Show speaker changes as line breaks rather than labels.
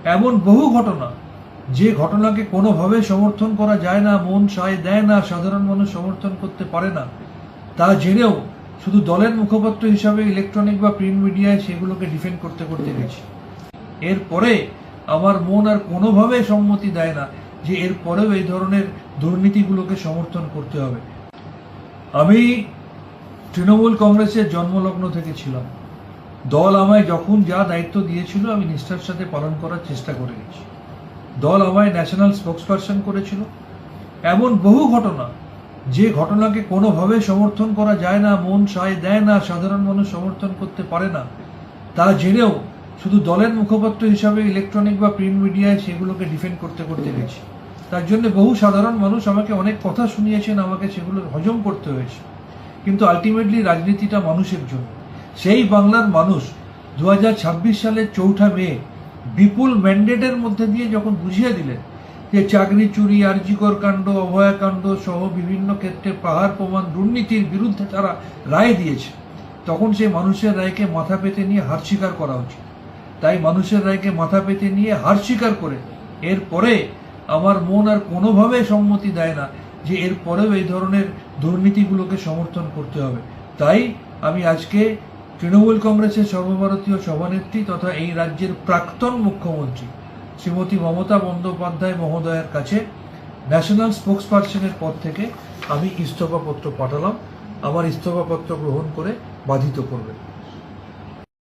এমন বহু ঘটনা, যে ঘটনাকে কোনোভাবে সমর্থন করা যায় না, মন সায় দেয় না, সাধারণ মানুষ সমর্থন করতে পারে না, তা জেনেও শুধু দলের মুখপাত্র হিসাবে ইলেকট্রনিক বা প্রিন্ট মিডিয়ায় সেগুলোকে ডিফেন্ড করতে করতে গেছি। এরপরে আমার মন আর কোনোভাবে সম্মতি দেয় না যে এরপরেও এই ধরনের দুর্নীতিগুলোকে সমর্থন করতে হবে। আমি তৃণমূল কংগ্রেসের জন্মলগ্ন থেকে ছিলাম। দল আমায় যখন যা দায়িত্ব দিয়েছিল আমি নিষ্ঠার সাথে পালন করার চেষ্টা করে গেছি। দল আমায় ন্যাশনাল স্পোক্সপারসন করেছিল। এমন বহু ঘটনা, যে ঘটনাকে কোনোভাবে সমর্থন করা যায় না, মন সায় দেয় না, সাধারণ মানুষ সমর্থন করতে পারে না, তা জেনেও শুধু দলের মুখপাত্র হিসাবে ইলেকট্রনিক বা প্রিন্ট মিডিয়ায় সেগুলোকে ডিফেন্ড করতে করতে গেছি। তার জন্য বহু সাধারণ মানুষ আমাকে অনেক কথা শুনিয়েছেন, আমাকে সেগুলো হজম করতে হয়েছে। কিন্তু আলটিমেটলি রাজনীতিটা মানুষের জন্য। সেই বাংলার মানুষ 2026 সালের 4 মে বিপুল ম্যান্ডেটের মধ্যে দিয়ে যখন বুঝিয়ে দিলেন যে চাকরি চুরি, আরজিকর কাণ্ড, অভয়াকাণ্ড সহ বিভিন্ন ক্ষেত্রে পাহাড় প্রমাণ দুর্নীতির বিরুদ্ধে তারা রায় দিয়েছে, তখন সেই মানুষের রায়কে মাথা পেতে নিয়ে হার স্বীকার করা উচিত। তাই মানুষের রায়কে মাথা পেতে নিয়ে হার স্বীকার করে এরপরে আমার মন আর কোনোভাবে সম্মতি দেয় না যে এরপরেও এই ধরনের দুর্নীতিগুলোকে সমর্থন করতে হবে। তাই আমি আজকে তৃণমূল কংগ্রেসের সর্বভারতীয় সভানেত্রী তথা এই রাজ্যের প্রাক্তন মুখ্যমন্ত্রী শ্রীমতী মমতা বন্দ্যোপাধ্যায় মহোদয়ের কাছে ন্যাশনাল স্পোক্সপারসনের পদ থেকে আমি ইস্তফাপত্র পাঠালাম। আমার ইস্তফাপত্র গ্রহণ করে বাধিত করবেন।